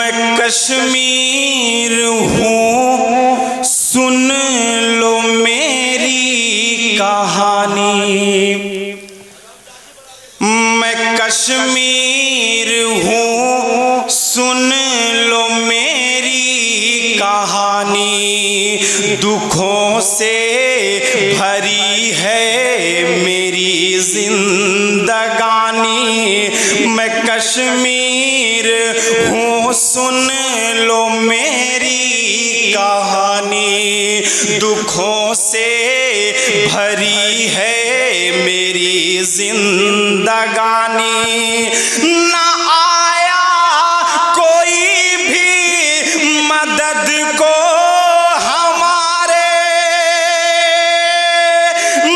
मैं कश्मीर हूँ, सुन लो मेरी कहानी। मैं कश्मीर हूँ, सुन लो मेरी कहानी। दुखों से भरी है मेरी जिंदगानी। मैं कश्मीर हूँ, सुन लो मेरी कहानी। दुखों से भरी है मेरी जिंदगानी। ना आया कोई भी मदद को हमारे,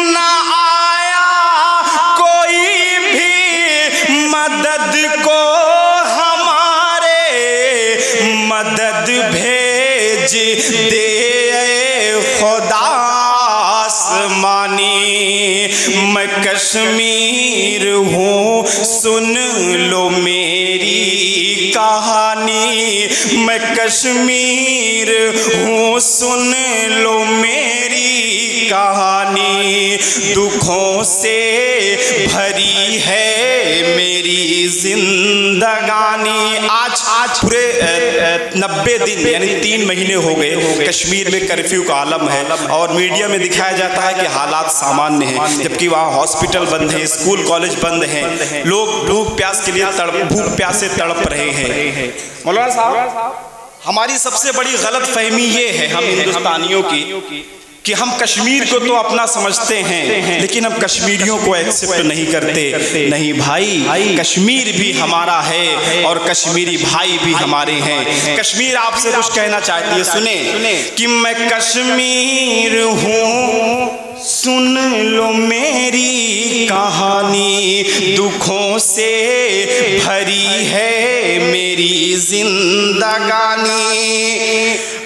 ना आया कोई भी मदद को हमारे। मदद भेज दे खुदा आसमानी। मैं कश्मीर हूँ, सुन लो मेरी कहानी। मैं कश्मीर हूँ, सुन लो मेरी कहानी। दुखों से भरी है मेरी जिंदगानी। आज पूरे 90 दिन यानी 3 महीने हो गए कश्मीर में कर्फ्यू का आलम है, और मीडिया में दिखाया जाता है कि हालात सामान्य हैं, जबकि वहाँ हॉस्पिटल बंद हैं, स्कूल कॉलेज बंद हैं, लोग भूख प्यास के लिए भूख प्यास से तड़प रहे हैं। मौलाना साहब, हमारी सबसे बड़ी गलत फहमी ये है हम हिंदुस्तानियों की कि हम कश्मीर को तो अपना समझते हैं, लेकिन हम कश्मीरियों को एक्सेप्ट नहीं करते। नहीं भाई, कश्मीर भी हमारा है और कश्मीरी भाई भी हमारे हैं। कश्मीर आपसे कुछ कहना चाहती है, सुने कि मैं कश्मीर हूँ, सुन लो मेरी कहानी। दुखों से भरी है मेरी जिंदगानी।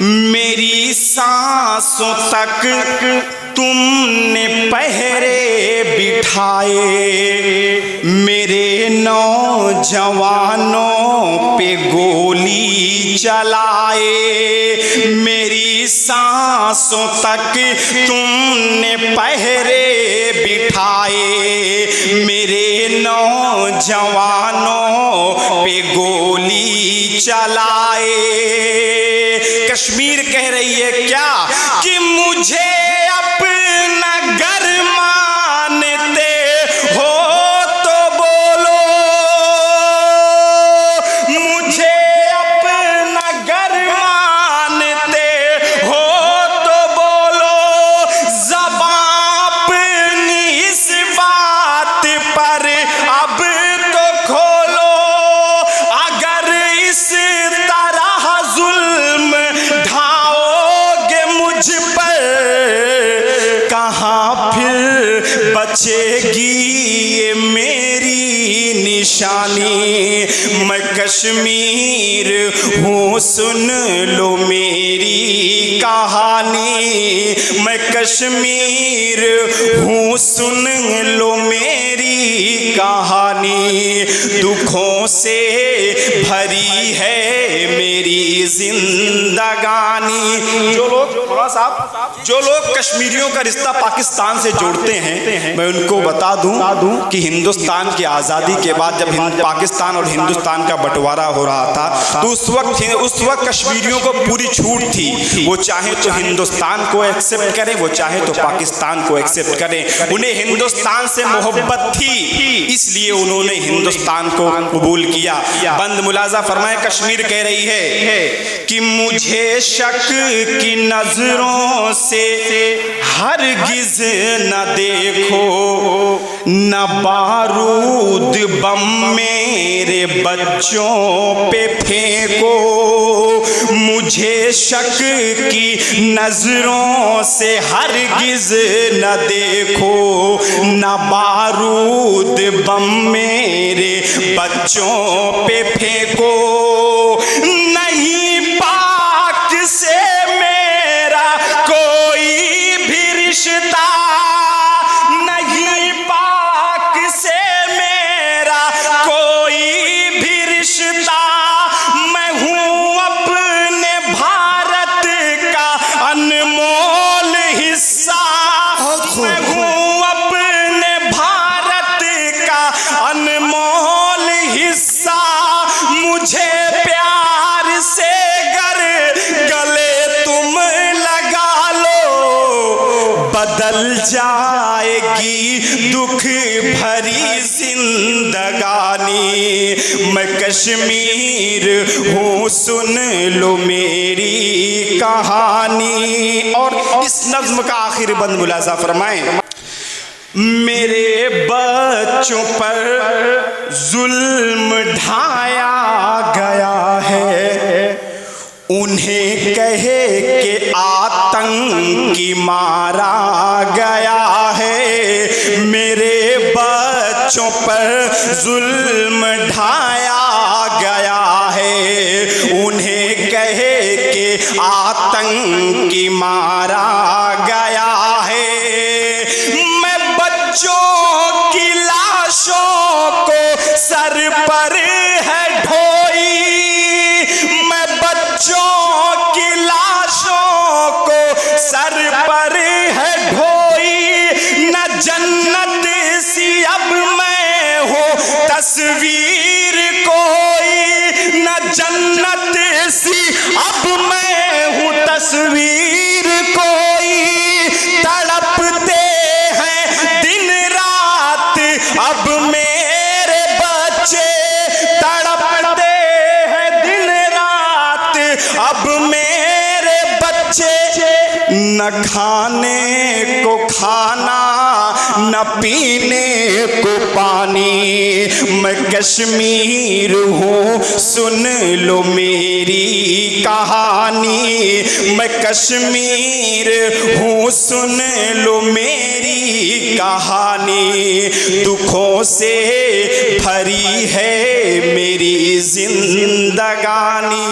मेरी सांसों तक तुमने पहरे बिठाए, मेरे नौजवानों पे गोली चलाए। मेरी सांसों तक तुमने पहरे बिठाए, मेरे नौजवानों पे गोली चलाए। कश्मीर कह रही है क्या कि मुझे अपना घर मानते हो तो बोलो, मुझे अपना घर मानते हो तो बोलो। ज़बान अपनी इस बात पर अब तो खोलो। अगर इस तरह जुल्म ढाओगे मुझ पर, कहाँ फिर बचेगी ये मेरी निशानी। मैं कश्मीर हूँ, सुन लो मेरी कहानी। मैं कश्मीर हूँ, सुन लो मेरी कहानी। दुखों से भरी है मेरी जिंदगानी। जो लोग कश्मीरियों का रिश्ता पाकिस्तान से जोड़ते हैं, मैं उनको बता दूं कि हिंदुस्तान की आज़ादी के बाद जब पाकिस्तान और हिंदुस्तान का बंटवारा हो रहा था, तो उस वक्त कश्मीरियों को पूरी छूट थी। वो चाहे तो हिंदुस्तान को एक्सेप्ट करें, वो चाहे तो पाकिस्तान को एक्सेप्ट करें। उन्हें हिंदुस्तान से मोहब्बत थी, इसलिए उन्होंने हिंदुस्तान को कबूल किया। बंद मुलाजा फरमाए, कश्मीर कह रही है कि मुझे शक की नजरों से हरगिज न देखो, न बारूद बम मेरे बच्चों पे फेंको। मुझे शक की नजरों से हरगिज न देखो, न बारूद बम मेरे बच्चों पे फेंको। नहीं पाक से मेरा कोई भी रिश्ता, नहीं पाक से मेरा कोई भी रिश्ता। मैं हूँ मुझे प्यार से गले तुम लगा लो, बदल जाएगी दुख भरी जिंदगानी। मैं कश्मीर हूँ, सुन लो मेरी कहानी। और इस नज्म का आखिरी बंद मुलाजा फरमाएं। मेरे बच्चों पर जुल्म ढाया गया है, उन्हें कहे कि आतंकी मारा गया है। मेरे बच्चों पर जुल्म ढाया गया है, उन्हें कहे कि आतंकी मारा गया है। बच्चों की लाशों को सर पर है ढोई, मैं बच्चों की लाशों को सर पर है ढोई। न जन्नत सी अब मैं हूँ तस्वीर कोई, न जन्नत सी अब मैं हूँ तस्वीर कोई। तड़पते अब मेरे बच्चे, तड़पते हैं दिन रात अब मेरे बच्चे। न खाने को खाना, न पीने को पानी। मैं कश्मीर हूँ, सुन लो मेरी कहानी। मैं कश्मीर हूँ, सुन लो मेरी कहानी। दुखों से भरी है मेरी जिंदगानी।